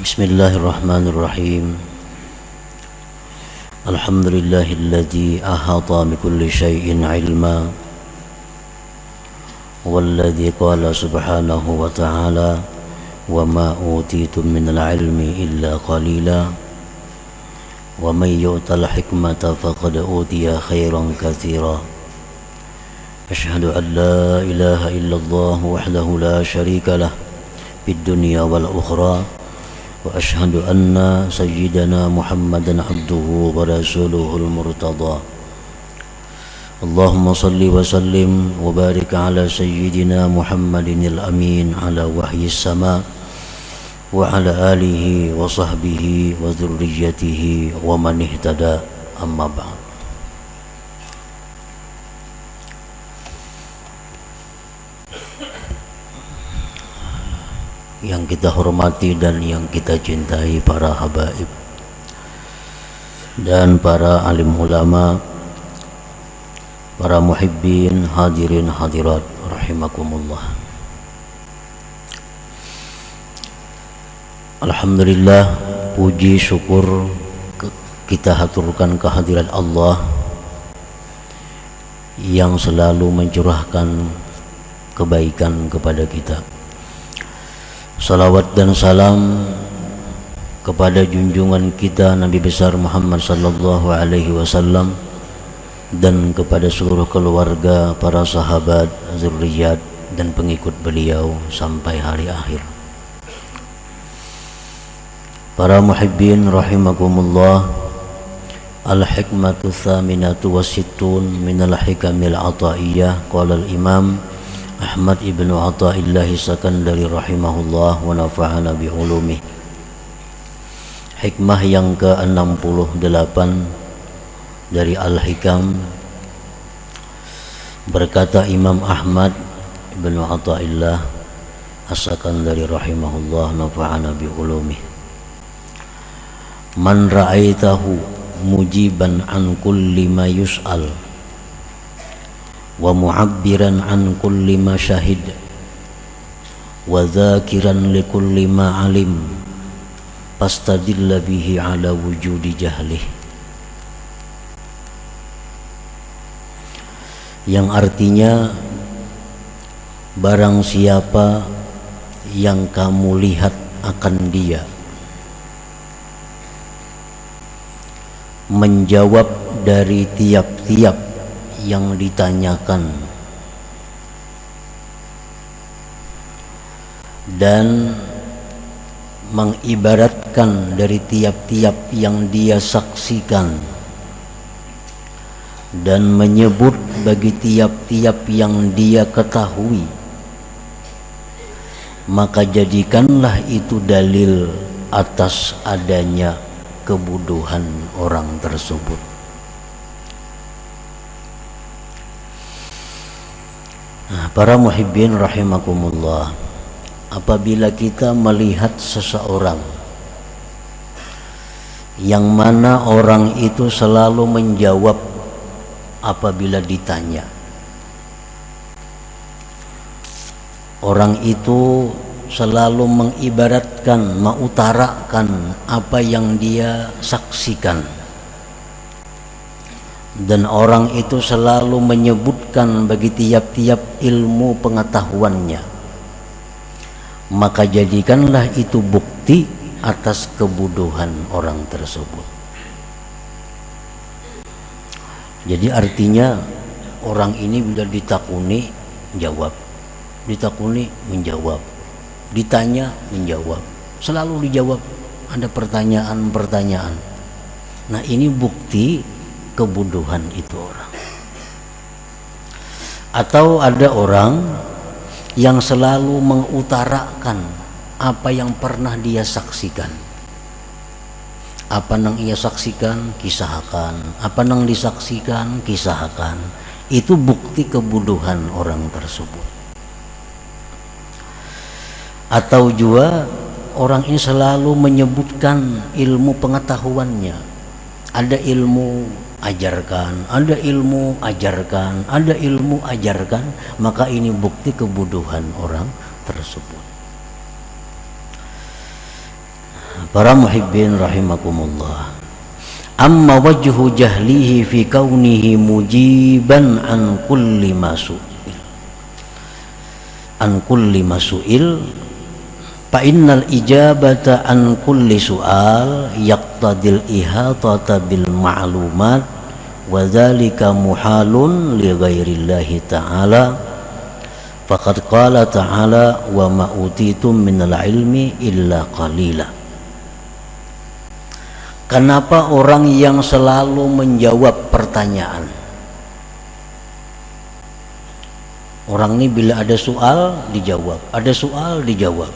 Bismillahirrahmanirrahim. Alhamdulillahilladzi ahata bikulli syai'in ilma, walladzi qala subhanahu wa ta'ala wa ma utitum minal ilmi illa qalila wa man yu'tal hikmata faqad utiya khairan katsira. Asyhadu an la ilaha illallah wahdahu la syarika lah fid dunya wal ukhra wa ashhadu anna sayyidana Muhammadan abduhu wa rasuluhul murtada. Allahumma salli wa sallim wa barik ala sayyidina Muhammadinil amin ala wahyis sama wa ala alihi wa sahbihi wa dhurriyyatihi wa man ihtada, amma ba'd. Yang kita hormati dan yang kita cintai para habaib dan para alim ulama, para muhibbin, hadirin hadirat rahimakumullah. Alhamdulillah, puji syukur kita haturkan kehadirat Allah yang selalu mencurahkan kebaikan kepada kita. Salawat dan salam kepada junjungan kita Nabi besar Muhammad sallallahu alaihi wasallam dan kepada seluruh keluarga, para sahabat, zurriyat dan pengikut beliau sampai hari akhir. Para muhibbin rahimakumullah, al-hikmatu tsaminatu wasittun minal hikamil ataiyah, qala al-imam Ahmad ibnu Athaillah Sakandari rahimahullah wa nafa'ana bi ulumih. Hikmah yang ke-68 dari Al-Hikam, berkata Imam Ahmad ibnu Athaillah As-Sakandari rahimahullah, nafa'ana bi ulumih. Man ra'aitahu mujiban an kulli ma yus'al wa mu'abbiran an kulli ma syahid wa dzakiran li kulli ma alim fastadilla bihi ala wujudi jahlih. Yang artinya, barang siapa yang kamu lihat akan dia, menjawab dari tiap-tiap yang ditanyakan, dan mengibaratkan dari tiap-tiap yang dia saksikan, dan menyebut bagi tiap-tiap yang dia ketahui, maka jadikanlah itu dalil atas adanya kebodohan orang tersebut. Para muhibbin rahimakumullah, apabila kita melihat seseorang yang mana orang itu selalu menjawab apabila ditanya, orang itu selalu mengibaratkan, mengutarakan apa yang dia saksikan, dan orang itu selalu menyebutkan bagi tiap-tiap ilmu pengetahuannya, maka jadikanlah itu bukti atas kebodohan orang tersebut. Jadi artinya, orang ini bila ditakuni jawab, ditakuni menjawab, ditanya menjawab, selalu dijawab, ada pertanyaan-pertanyaan. Nah, ini bukti kebodohan itu orang. Atau ada orang yang selalu mengutarakan apa yang pernah dia saksikan. Apa yang ia saksikan, kisahkan. Apa yang disaksikan, kisahkan. Itu bukti kebodohan orang tersebut. Atau juga orang ini selalu menyebutkan ilmu pengetahuannya. Ada ilmu, ajarkan, ada ilmu, ajarkan, ada ilmu, ajarkan, maka ini bukti kebodohan orang tersebut. Para muhibbin rahimakumullah. Amma wajhu jahlihi fi kaunihi mujiban an kulli masu'il. An kulli masu'il fa innal ijabata an kulli su'al yaqtadil ihatata bil ma'lumat wa dzalika muhalun li ghairillahi ta'ala. Faqad qala ta'ala wa ma utitum minal ilmi illa qalila. Kenapa orang yang selalu menjawab pertanyaan? Orang ini bila ada soal dijawab, ada soal dijawab.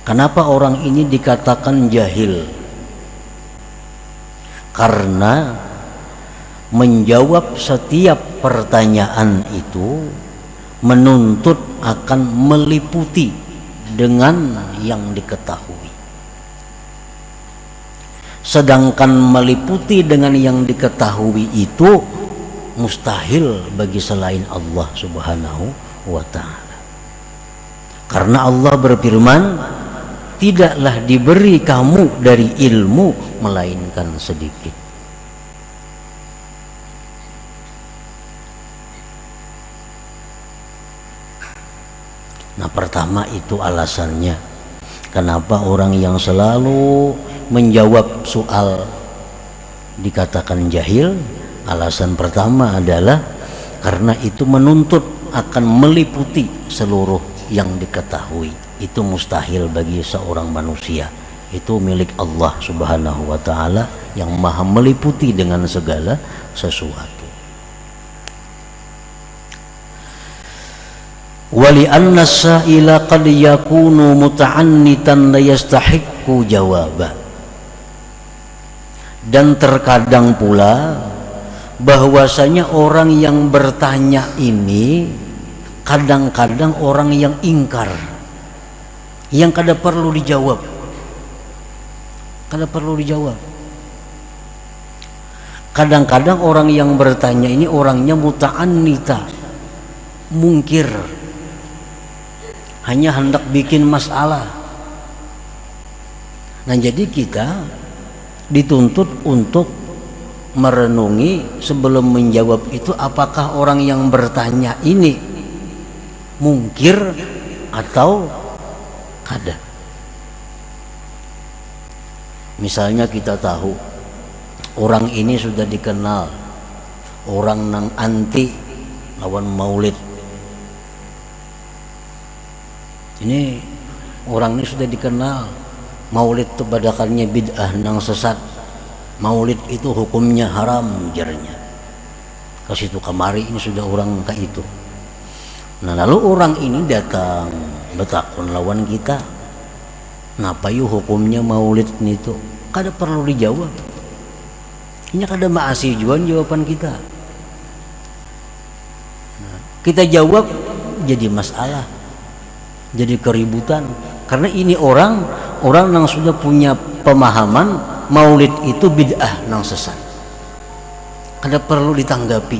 Kenapa orang ini dikatakan jahil? Karena menjawab setiap pertanyaan itu menuntut akan meliputi dengan yang diketahui. Sedangkan meliputi dengan yang diketahui itu mustahil bagi selain Allah Subhanahu wa ta'ala. Karena Allah berfirman, tidaklah diberi kamu dari ilmu melainkan sedikit. Nah, pertama itu alasannya kenapa orang yang selalu menjawab soal dikatakan jahil. Alasan pertama adalah karena itu menuntut akan meliputi seluruh yang diketahui. Itu mustahil bagi seorang manusia. Itu milik Allah Subhanahu wa ta'ala yang maha meliputi dengan segala sesuatu. Wali anna sa'ila qad yakunu muta'annitan la yastahiqqu jawaba. Dan terkadang pula bahwasanya orang yang bertanya ini kadang-kadang orang yang ingkar, yang kada perlu dijawab, kada perlu dijawab. Kadang-kadang orang yang bertanya ini orangnya muta'annita, mungkir, hanya hendak bikin masalah. Nah, jadi kita dituntut untuk merenungi sebelum menjawab itu, apakah orang yang bertanya ini mungkir atau kada. Misalnya kita tahu orang ini sudah dikenal orang nang anti lawan maulid. Ini orang ini sudah dikenal maulid itu badakannya bid'ah nang sesat. Maulid itu hukumnya haram jarnya. Ke situ kemari ini sudah orang kayak itu. Nah, lalu orang ini datang betakun lawan kita. Napa yuk hukumnya maulid itu? Kada perlu dijawab. Ini kada maasih jawaban kita. Nah, kita jawab jadi masalah, jadi keributan. Karena ini orang yang sudah punya pemahaman maulid itu bid'ah nang sesat. Kada perlu ditanggapi.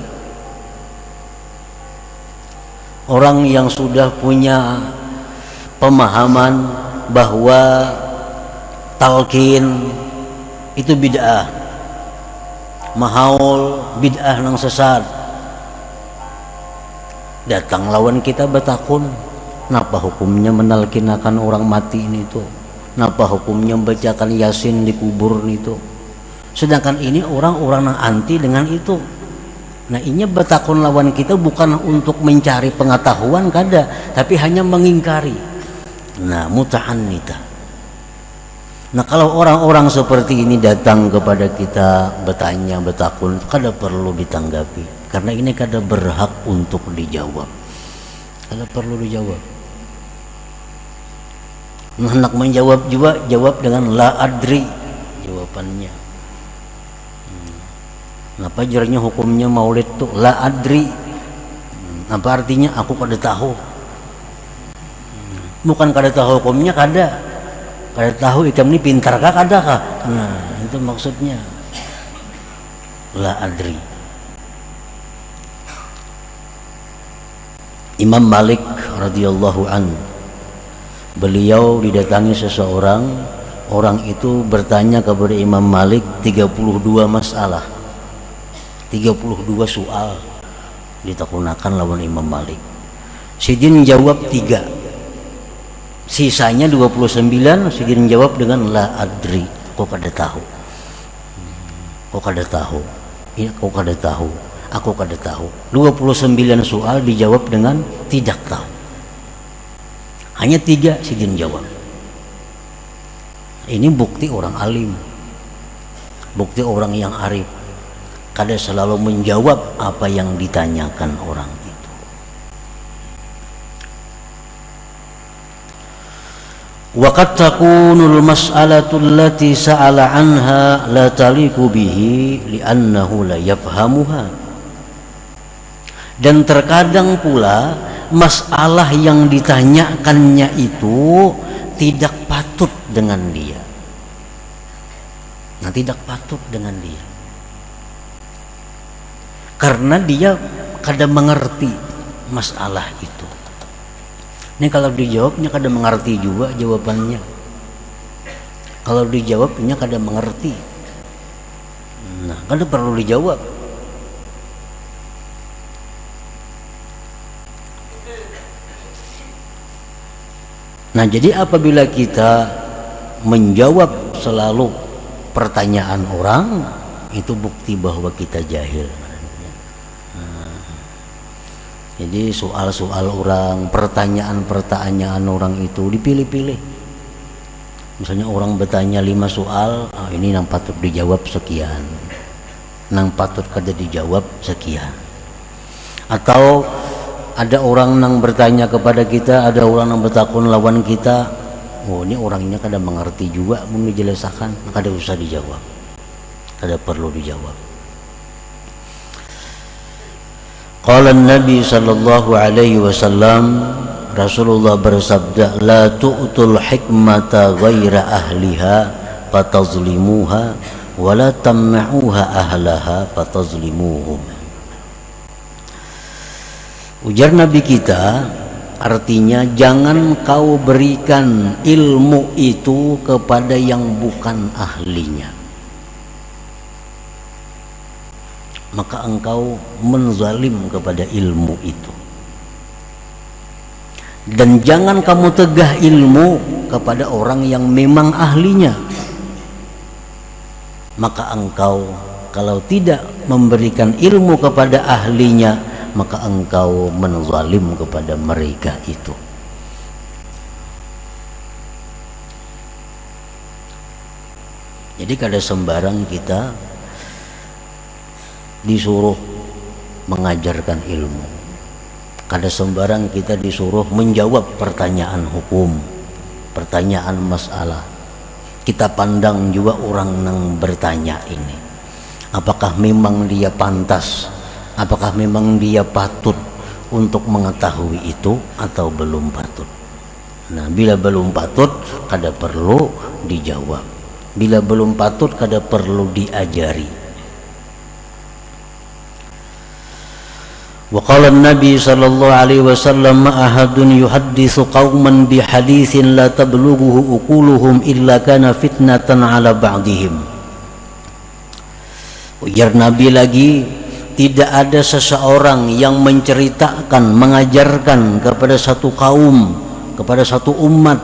Orang yang sudah punya pemahaman bahwa talqin itu bid'ah, mahaul bid'ah nang sesat, datang lawan kita bertakun, napa hukumnya menalkinakan orang mati ini tuh? Napa hukumnya membacakan Yasin di kubur itu? Sedangkan ini orang-orang yang anti dengan itu. Nah, ini bertakun lawan kita bukan untuk mencari pengetahuan kada, tapi hanya mengingkari. Nah, muta'annita. Nah, kalau orang-orang seperti ini datang kepada kita bertanya, bertakun, kada perlu ditanggapi. Karena ini kada berhak untuk dijawab. Kada perlu dijawab. Hendak menjawab juga jawab dengan la adri jawabannya. Apa jarnya hukumnya maulid tuh la adri? Apa artinya aku kada tahu? Bukan kada tahu hukumnya, kada tahu ikam ini pintar kah kada kah? Nah, itu maksudnya la adri. Imam Malik radhiyallahu anhu Beliau didatangi seseorang, orang itu bertanya kepada Imam Malik 32 masalah, 32 soal ditakunakan lawan Imam Malik. Sidin jawab 3, sisanya 29 Sidin jawab dengan la adri, kok kada tahu, kok kada tahu, ini kok kada tahu, aku kada tahu. 29 soal dijawab dengan tidak tahu, hanya 3 Sidin jawab. Ini bukti orang alim, bukti orang yang arif, kada selalu menjawab apa yang ditanyakan orang itu. Wa qad takunul mas'alatu allati sa'ala anha la taliqu bihi li'annahu la yafhamuha. Dan terkadang pula masalah yang ditanyakannya itu tidak patut dengan dia. Nah, tidak patut dengan dia karena dia kada mengerti masalah itu. Ini kalau dijawabnya kada mengerti juga jawabannya. Kalau dijawabnya kada mengerti, nah kada perlu dijawab. Nah, jadi apabila kita menjawab selalu pertanyaan orang, itu bukti bahwa kita jahil. Jadi soal-soal orang, pertanyaan-pertanyaan orang itu dipilih-pilih. Misalnya orang bertanya 5 soal, ini yang patut dijawab sekian, yang patut kada dijawab sekian. Atau ada orang yang bertanya kepada kita, ada orang yang bertakun lawan kita, oh ini orangnya kada mengerti juga, mau dijelaskan, kada usah dijawab, kada perlu dijawab. Qala Nabi sallallahu alaihi wasallam, Rasulullah bersabda, la tu'tul hikmata ghaira ahliha fatazlimuha wa la tamna'uha ahlaha fatazlimuhum. Ujar Nabi kita, artinya jangan kau berikan ilmu itu kepada yang bukan ahlinya, maka engkau menzalim kepada ilmu itu. Dan jangan kamu tegah ilmu kepada orang yang memang ahlinya, maka engkau kalau tidak memberikan ilmu kepada ahlinya, maka engkau menzalim kepada mereka itu. Jadi kada sembarang kita disuruh mengajarkan ilmu, kada sembarang kita disuruh menjawab pertanyaan hukum, pertanyaan masalah. Kita pandang juga orang yang bertanya ini, apakah memang dia pantas, apakah memang dia patut untuk mengetahui itu atau belum patut. Nah, bila belum patut kada perlu dijawab, bila belum patut kada perlu diajari. Wa qala an-nabi sallallahu alaihi wasallam, ma ahadun yuhadditsu qauman bi haditsin la tablughuhu uquluhum illa kana fitnatan ala ba'dihim. Ujar Nabi lagi, tidak ada seseorang yang menceritakan, mengajarkan kepada satu kaum, kepada satu umat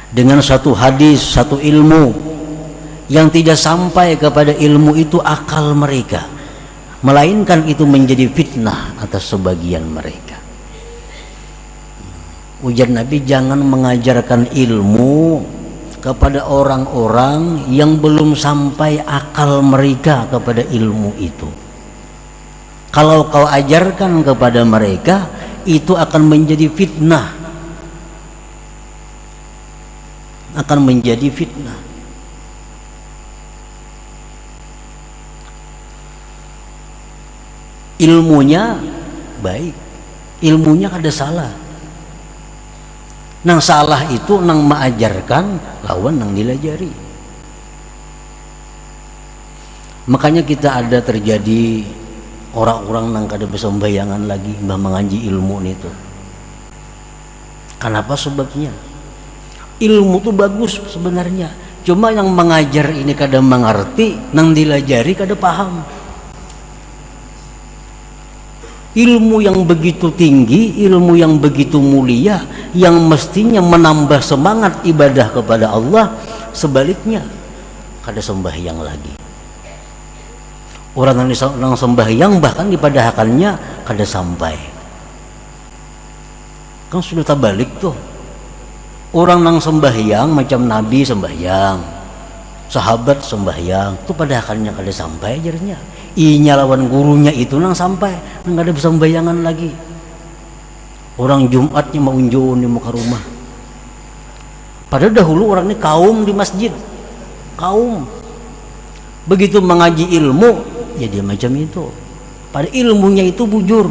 dengan satu hadis, satu ilmu yang tidak sampai kepada ilmu itu akal mereka, melainkan itu menjadi fitnah atas sebagian mereka. Ujar Nabi, jangan mengajarkan ilmu kepada orang-orang yang belum sampai akal mereka kepada ilmu itu. Kalau kau ajarkan kepada mereka, itu akan menjadi fitnah, akan menjadi fitnah. Ilmunya baik, ilmunya kada salah. Nang salah itu nang mengajarkan lawan nang dilajari. Makanya kita ada terjadi orang-orang nang kada bisa membayangan lagi mbah mengaji ilmu itu. Kenapa sebabnya? Ilmu tuh bagus sebenarnya, cuma yang mengajar ini kada mengerti, nang dilajari kada paham. Ilmu yang begitu tinggi, ilmu yang begitu mulia, yang mestinya menambah semangat ibadah kepada Allah, sebaliknya kada sembahyang lagi. Orang yang sembahyang bahkan dipadahakannya kada sampai. Kan sudah terbalik tuh. Orang nang sembahyang macam Nabi sembahyang, sahabat sembahyang, tuh padahakannya kada sampai ajarnya. Inya lawan gurunya itu nang sampai, nang kada bisa sembayangan lagi. Orang Jumatnya mau unjun di muka rumah. Padahal dahulu orang ini kaum di masjid, kaum. Begitu mengaji ilmu, ya dia macam itu. Pada ilmunya itu bujur,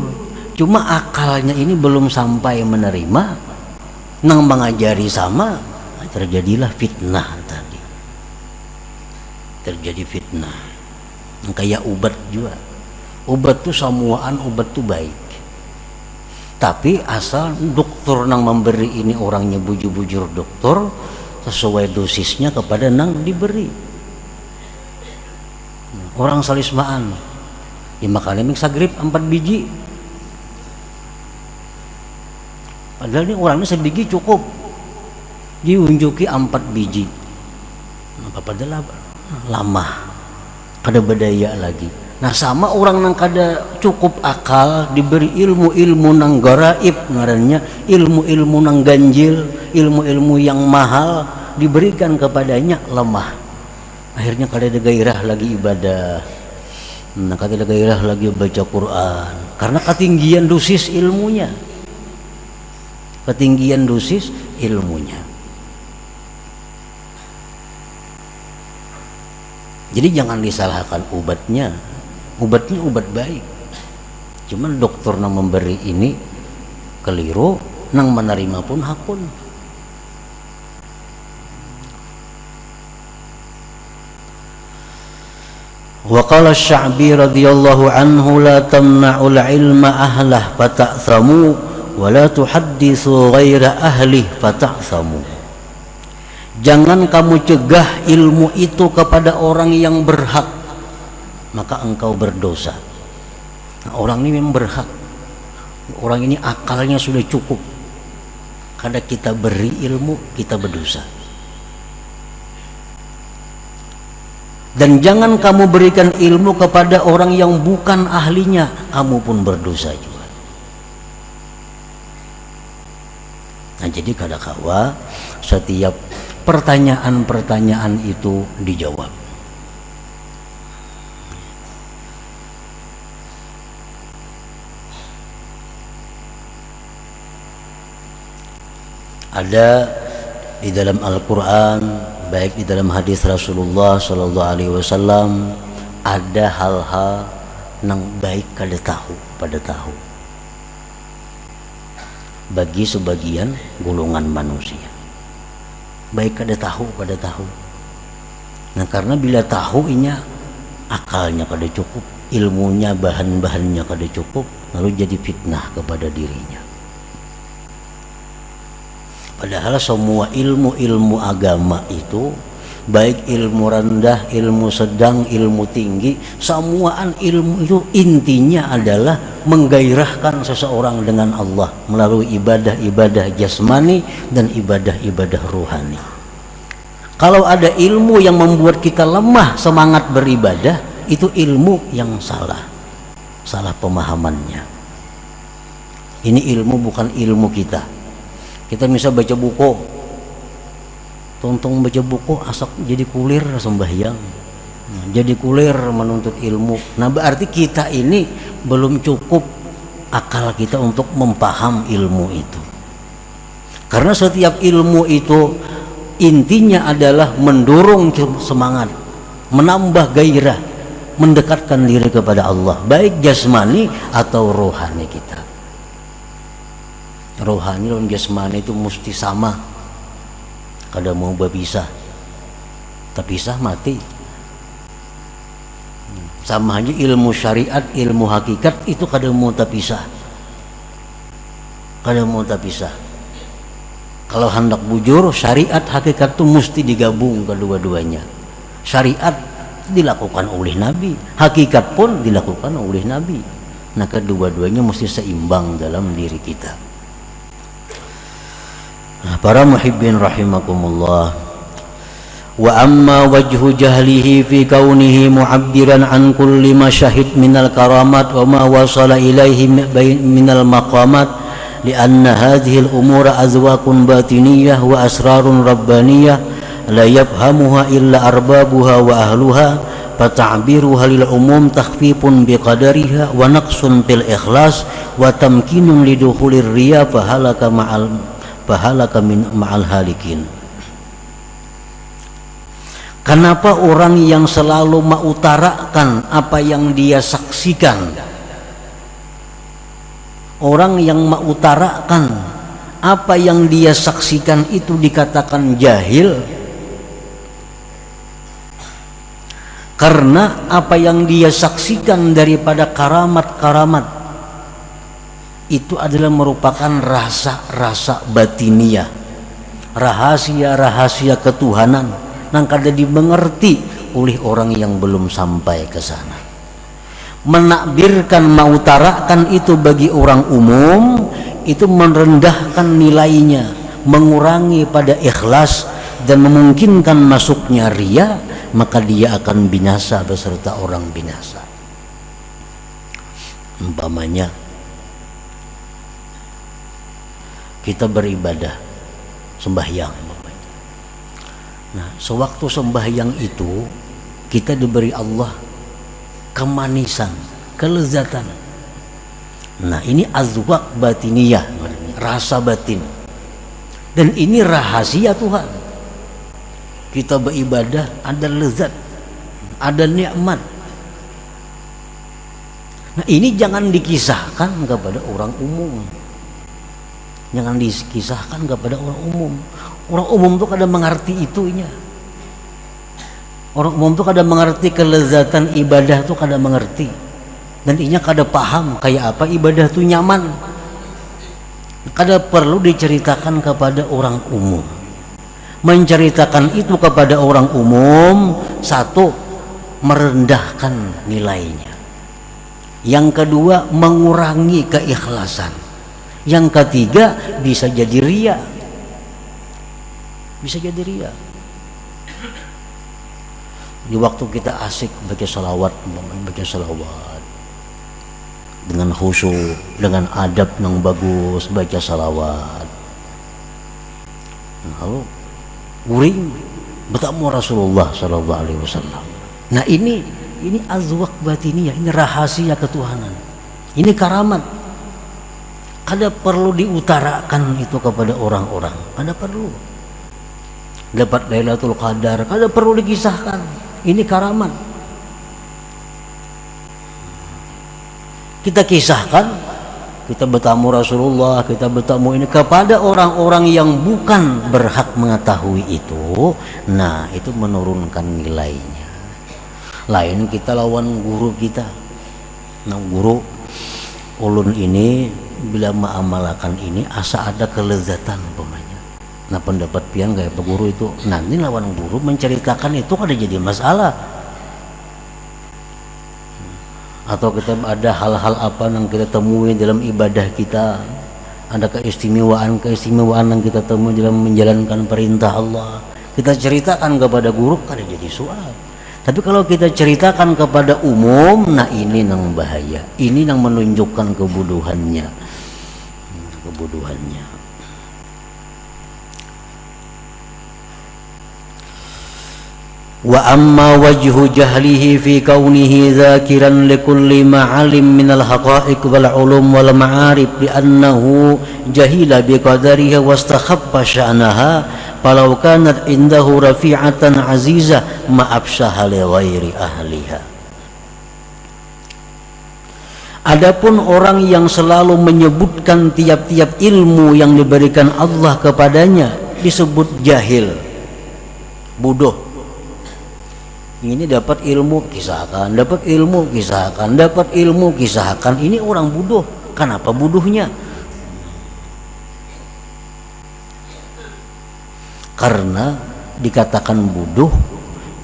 cuma akalnya ini belum sampai menerima, nang mengajari sama, terjadilah fitnah tadi. Terjadi fitnah. Kayak obat juga. Obat tuh samuaan, obat tuh baik. Tapi asal dokter nang memberi ini orangnya bujur-bujur dokter sesuai dosisnya kepada nang diberi. Orang salismaan, ya makanya ming sagrib 4 biji. Padahal ini orangnya sebiji cukup, diunjuki 4 biji. Apa padahal lama, kada berdaya lagi. Nah sama orang nang kada cukup akal diberi ilmu-ilmu nang garaib ngarannya, ilmu-ilmu nang ganjil, ilmu-ilmu yang mahal diberikan kepadanya lemah. Akhirnya kada ada gairah lagi ibadah. Nah kada ada gairah lagi baca Quran karena ketinggian dosis ilmunya. Ketinggian dosis ilmunya. Jadi jangan disalahkan obatnya. Obatnya obat baik. Cuman dokter nang memberi ini keliru, nang menerima pun hakun. Wa qala Asy-Sya'bi radhiyallahu anhu la tamna'ul ilma ahlah fata'thamu wa la tuhadditsu ghaira ahli fata'thamu. Jangan kamu cegah ilmu itu kepada orang yang berhak, maka engkau berdosa. Nah, orang ini memang berhak. Orang ini akalnya sudah cukup. Kada kita beri ilmu, kita berdosa. Dan jangan kamu berikan ilmu kepada orang yang bukan ahlinya, kamu pun berdosa juga. Nah jadi kada kawa setiap pertanyaan-pertanyaan itu dijawab. Ada di dalam Al-Quran, baik di dalam hadis Rasulullah Sallallahu Alaihi Wasallam, ada hal-hal yang baik kada tahu pada tahu bagi sebagian golongan manusia. Baik kada tahu pada tahu. Nah karena bila tahu inya akalnya kada cukup, ilmunya bahan-bahannya kada cukup, lalu jadi fitnah kepada dirinya. Padahal semua ilmu-ilmu agama itu, baik ilmu rendah, ilmu sedang, ilmu tinggi, semuaan ilmu itu intinya adalah menggairahkan seseorang dengan Allah melalui ibadah-ibadah jasmani dan ibadah-ibadah ruhani. Kalau ada ilmu yang membuat kita lemah semangat beribadah, itu ilmu yang salah pemahamannya. Ini ilmu bukan ilmu kita. Kita bisa baca buku, tonton baca buku asak jadi kulir sembahyang, jadi kulir menuntut ilmu. Nah berarti kita ini belum cukup akal kita untuk mempaham ilmu itu. Karena setiap ilmu itu intinya adalah mendorong semangat, menambah gairah, mendekatkan diri kepada Allah, baik jasmani atau rohani kita. Rohani dan jasmani itu mesti sama, kada mau berpisah, terpisah mati. Sama aja ilmu syariat, ilmu hakikat itu kada mau terpisah, kada mau terpisah. Kalau hendak bujur, syariat hakikat itu mesti digabung kedua-duanya. Syariat dilakukan oleh Nabi, hakikat pun dilakukan oleh Nabi. Nah, kedua-duanya mesti seimbang dalam diri kita. Nah, para muhibbin rahimakumullah. Wa amma wajhu jahlihi fi kaunihi mu'abbiran an kulli ma syahid minal karamat wa ma wasala ilaihi minal maqamat لأن هذه الأمور أذواق باطنية وأسرار ربانية لا يفهمها إلا أربابها وأهلها فتعبيرها للعموم تخفيف بقدرها ونقص في الإخلاص وتمكين لدخول الرياء فهلك مع الهالكين. Kenapa orang yang selalu mengutarakan apa yang dia saksikan, orang yang mengutarakan apa yang dia saksikan itu dikatakan jahil? Karena apa yang dia saksikan daripada karamat-karamat itu adalah merupakan rasa-rasa batiniah, rahasia-rahasia ketuhanan yang kada dimengerti oleh orang yang belum sampai ke sana. Menakbirkan, mengutarakan itu bagi orang umum itu merendahkan nilainya, mengurangi pada ikhlas dan memungkinkan masuknya riya, maka dia akan binasa beserta orang binasa. Umpamanya kita beribadah, sembahyang. Nah, sewaktu sembahyang itu kita diberi Allah kemanisan, kelezatan. Nah, ini azwaq batiniyah, rasa batin. Dan ini rahasia Tuhan. Kita beribadah ada lezat, ada nikmat. Nah, ini jangan dikisahkan kepada orang umum. Jangan dikisahkan kepada orang umum. Orang umum tuh kada mengerti itunya. Orang umum tuh kada mengerti kelezatan ibadah tuh kada mengerti, dan inya kada paham kayak apa ibadah tuh nyaman. Kada perlu diceritakan kepada orang umum. Menceritakan itu kepada orang umum, satu, merendahkan nilainya. Yang kedua, mengurangi keikhlasan. Yang ketiga, bisa jadi riya. Bisa jadi riya. Di waktu kita asik baca salawat dengan khusyuk, dengan adab yang bagus baca salawat, lalu guring bertemu Rasulullah Sallallahu Alaihi Wasallam. Nah, ini azwaq batiniyah, ini rahasia ketuhanan, ini karamat. Kada perlu diutarakan itu kepada orang-orang, kada perlu. Dapat Lailatul Qadar, kada perlu dikisahkan. Ini karamat. Kita kisahkan, kita bertamu Rasulullah, kita bertamu ini kepada orang-orang yang bukan berhak mengetahui itu. Nah, itu menurunkan nilainya. Lain kita lawan guru kita. Nah, guru ulun ini bila mengamalkan ini asa ada kelezatan umpamanya. Nah, pendapat pian kayak Pak Guru itu nanti lawan guru menceritakan itu ada jadi masalah. Atau kita ada hal-hal apa yang kita temui dalam ibadah kita, ada keistimewaan yang kita temui dalam menjalankan perintah Allah, kita ceritakan kepada guru ada jadi soal. Tapi kalau kita ceritakan kepada umum, nah ini yang bahaya, ini yang menunjukkan kebodohannya. Wa amma wajhu jahlihi fi kaunihi dzakiran likulli ma'alim minal haqa'iq wal ulum wal ma'arif li'annahu jahila biqadariha wastakhabba sya'naha falau kanat indahu rafi'atan azizah ma'abshaha li ghairi ahliha. Adapun orang yang selalu menyebutkan tiap-tiap ilmu yang diberikan Allah kepadanya disebut jahil, bodoh. Ini dapat ilmu kisahkan, dapat ilmu kisahkan, dapat ilmu kisahkan. Ini orang bodoh. Kenapa bodohnya? Karena dikatakan bodoh,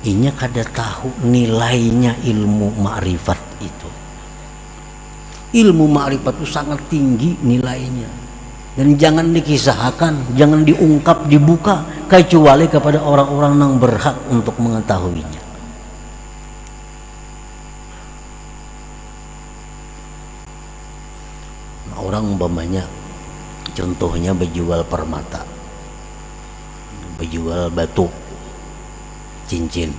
inya kada tahu nilainya ilmu ma'rifat itu. Ilmu ma'rifat itu sangat tinggi nilainya, dan jangan dikisahkan, jangan diungkap, dibuka kecuali kepada orang-orang yang berhak untuk mengetahuinya. Nah, orang umpamanya contohnya berjual permata, berjual batu, cincin.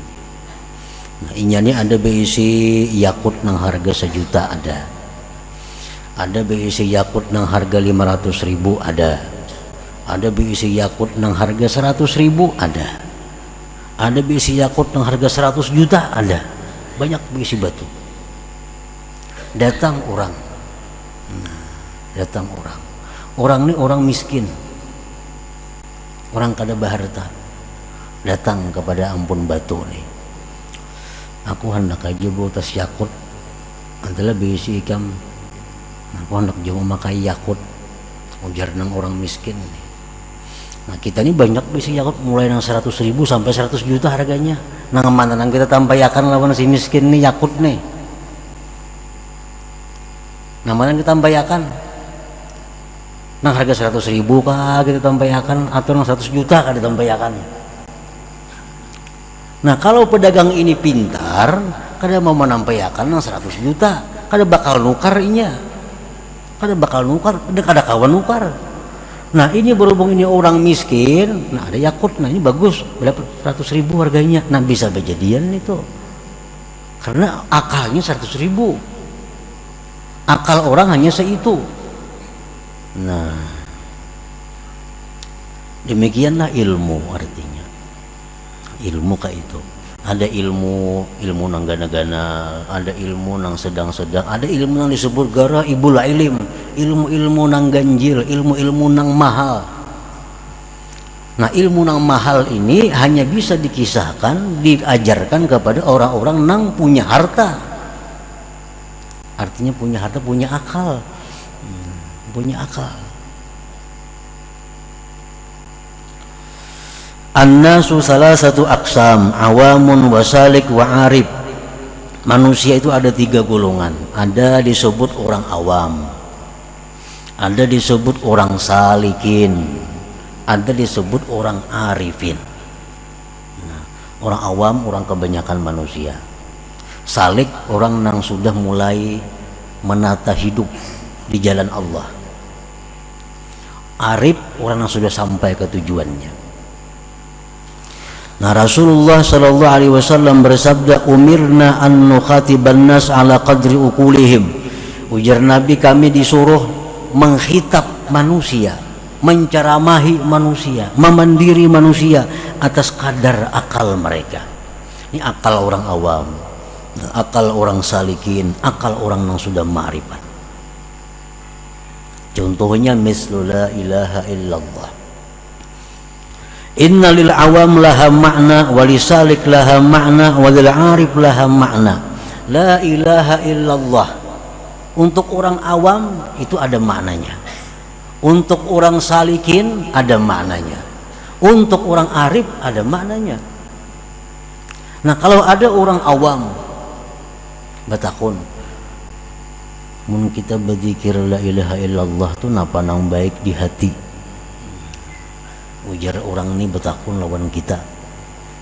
Nah, inyani ada berisi yakut nang harga 1 juta ada berisi yakut nang harga 500.000 ada berisi yakut nang harga 100.000 ada berisi yakut nang harga 100 juta banyak berisi batu. Datang orang, orang ini orang miskin, orang kada baharta, datang kepada ampun batu nih, aku hendak aja bawa tas yakut adalah berisi ikam, aku hendak jauh memakai yakut, ujar nang orang miskin nih. Nah kita ini banyak berisi yakut mulai nang 100.000 sampai 100 juta harganya. Nang mana nang kita tampayakan lawan si miskin nih yakut nih, nang mana kita tampayakan nang harga 100.000 kah kita tampayakan atau nang 100 juta kah ditampayakan. Nah kalau pedagang ini pintar, kada mau menampayakan nang 100 juta, kada bakal nukar inya, kada kawan nukar. Nah ini berhubung ini orang miskin, nah ada yakut, nah ini bagus, berapa 100.000 harganya, nah bisa berjadian itu, karena akalnya 100.000, akal orang hanya seitu. Nah demikianlah ilmu artinya. Ilmu kayak itu, ada ilmu nang gana-gana, ada ilmu nang sedang-sedang, ada ilmu nang disebut gara ibul ilim, ilmu nang ganjil, ilmu nang mahal. Nah ilmu nang mahal ini hanya bisa dikisahkan, diajarkan kepada orang-orang nang punya harta. Artinya punya harta, punya akal, punya akal. An-nasu salasatu aqsam, awamun wasalik wa arif. Manusia itu ada 3 golongan. Ada disebut orang awam, ada disebut orang salikin, ada disebut orang arifin. Nah, orang awam orang kebanyakan manusia. Salik orang yang sudah mulai menata hidup di jalan Allah. Arif orang yang sudah sampai ke tujuannya. Nah Rasulullah sallallahu alaihi wasallam bersabda, umirna an nukhatiban nas ala qadri uqulihim. Ujar Nabi, kami disuruh menghitab manusia, menceramahi manusia, memandiri manusia atas kadar akal mereka. Ini akal orang awam, akal orang salikin, akal orang yang sudah ma'rifat. Contohnya mislu la ilaha illallah. Inna lil awam laha makna, walisalik laha makna, walil arif laha makna. La ilaha illallah. Untuk orang awam itu ada maknanya. Untuk orang salikin ada maknanya. Untuk orang arif ada maknanya. Nah kalau ada orang awam batakun, mun kita berzikir la ilaha illallah tuh napa nang baik di hati. Ujar orang ini betakun lawan kita,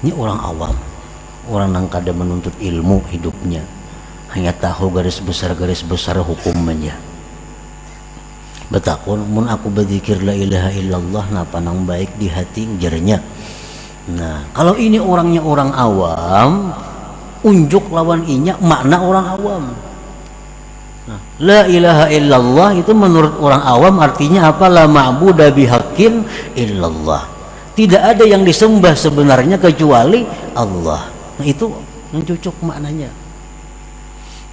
ini orang awam, orang yang kada menuntut ilmu hidupnya, hanya tahu garis besar hukumnya. Betakun, mun aku berzikir la ilaha illallah napa nang baik di hati, ujarnya. Nah kalau ini orangnya orang awam, unjuk lawan inya makna orang awam. Nah, la ilaha illallah itu menurut orang awam artinya apa? La ma'buda bihaqqin illallah. Tidak ada yang disembah sebenarnya kecuali Allah. Nah itu yang cocok maknanya.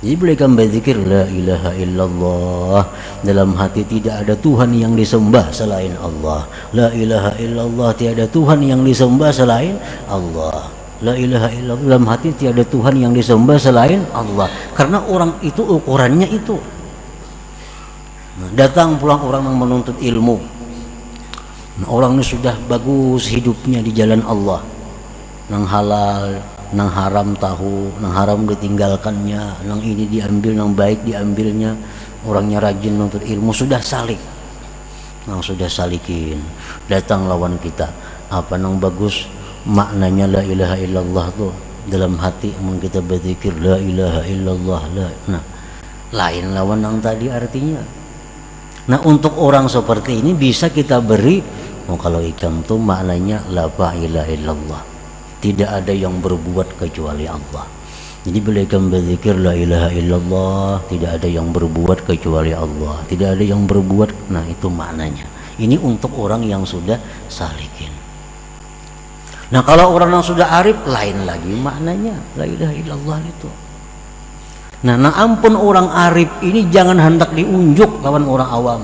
Jadi boleh kamu berzikir la ilaha illallah, dalam hati tidak ada Tuhan yang disembah selain Allah. La ilaha illallah, tiada Tuhan yang disembah selain Allah. La ilaha illallah, dalam hati tiada Tuhan yang disembah selain Allah. Karena orang itu ukurannya itu. Nah, datang pulang orang yang menuntut ilmu, Nah, orang ini sudah bagus hidupnya di jalan Allah, nang halal, nang haram tahu, nang haram ditinggalkannya, nang ini diambil, nang baik diambilnya. Orangnya rajin nuntut ilmu, sudah salik, nang sudah salikin. Datang lawan kita, apa nang bagus maknanya la ilaha illallah tuh dalam hati, mun kita berzikir la ilaha illallah la. Nah, lain lawan nang tadi artinya. Nah, untuk orang seperti ini bisa kita beri, kalau ikan tuh maknanya la ilaha illallah, tidak ada yang berbuat kecuali Allah. Jadi bila ikan berzikir la ilaha illallah, tidak ada yang berbuat kecuali Allah, tidak ada yang berbuat. Nah, itu maknanya. Ini untuk orang yang sudah salikin. Nah, kalau orang yang sudah arif, lain lagi maknanya la ilaha illallah itu. Nah, ampun orang arif ini jangan hendak diunjuk lawan orang awam.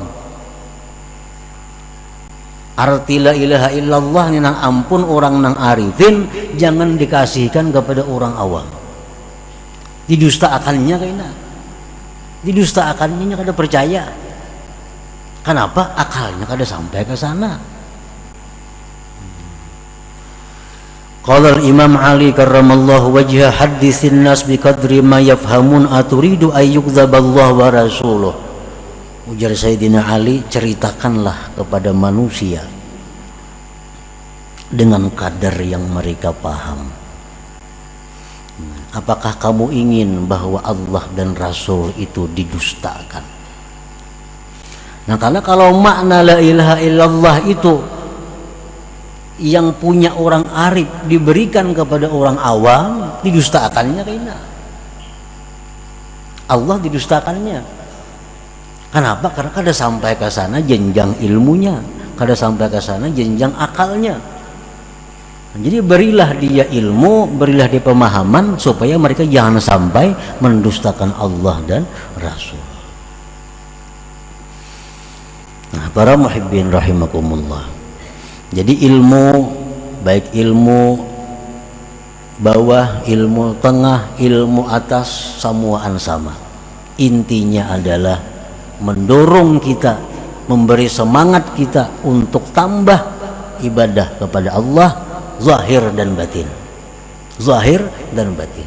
Arti la ilaha illallah ini nang ampun orang nang arifin jangan dikasihkan kepada orang awam. Didustakannya kayaknya. Didustakannya kada percaya. Kenapa? Akalnya kada sampai ke sana. Qala al-Imam Ali karramallahu wajha haditsin nas biqadri ma yafhamun aturidu ayyukdzaballahu wa rasuluh. Ujar Sayyidina Ali, ceritakanlah kepada manusia dengan kadar yang mereka paham. Apakah kamu ingin bahwa Allah dan Rasul itu didustakan? Nah, karena kalau makna la ilaha illallah itu yang punya orang arif diberikan kepada orang awam, didustakannya kayaknya. Allah didustakannya. Kenapa? Karena kada sampai ke sana jenjang ilmunya, kada sampai ke sana jenjang akalnya. Jadi berilah dia ilmu, berilah dia pemahaman supaya mereka jangan sampai mendustakan Allah dan Rasul. Nah, para muhibbin rahimakumullah. Jadi ilmu, baik ilmu bawah, ilmu tengah, ilmu atas, semuaan sama. Intinya adalah mendorong kita, memberi semangat kita untuk tambah ibadah kepada Allah, zahir dan batin. Zahir dan batin.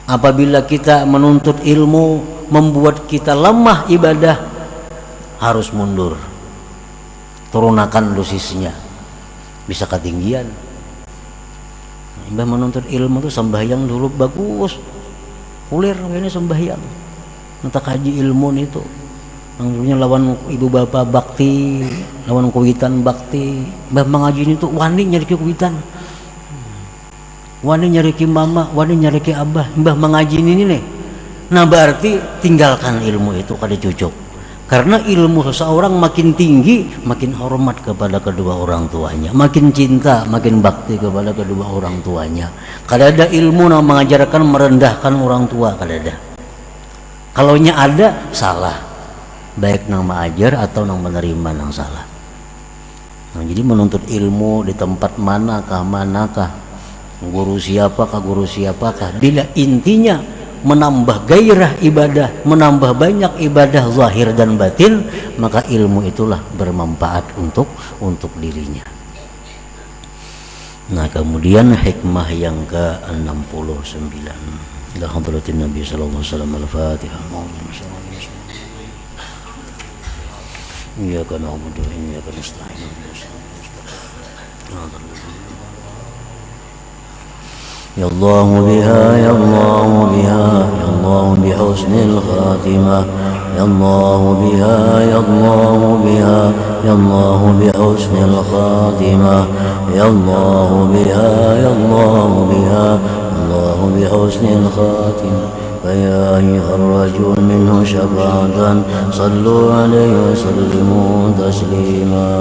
Apabila kita menuntut ilmu membuat kita lemah ibadah, harus mundur. Turunakan dosisnya, bisa ketinggian. Mbah menuntut ilmu tuh sembahyang dulu bagus, kulir ini sembahyang. Nanti kaji ilmu itu, dulunya lawan ibu bapak bakti, lawan kuitan bakti. Mbah mengaji itu wani nyari kuitan, wani nyari mama, wani nyari abah. Mbah mengaji ini nih. Nah, berarti tinggalkan ilmu itu kada cucuk. Karena ilmu seseorang makin tinggi, makin hormat kepada kedua orang tuanya, makin cinta, makin bakti kepada kedua orang tuanya. Kada ada ilmu yang mengajarkan merendahkan orang tua, kada ada. Kalaunya ada, salah. Baik nang mengajar atau nang menerima nang salah. Nah, jadi menuntut ilmu di tempat manakah, guru siapakah, bila intinya menambah gairah ibadah, menambah banyak ibadah zahir dan batin, maka ilmu itulah bermanfaat untuk dirinya. Nah, kemudian hikmah yang ke-69. Ila hadratin Nabi sallallahu alaihi wasallam. Al-Fatihah. Iyyaka na'budu wa iyyaka nasta'in. Ya Allah biha, ya Allah biha, ya Allah bihusnil khatimah. Ya Allah biha, ya Allah biha, ya Allah bihusnil khatimah. Ya Allah biha, ya Allah biha, ya Allah bihusnil khatimah. فيا أيها الرجل منه شفاعة صلوا عليه وسلموا تسليما.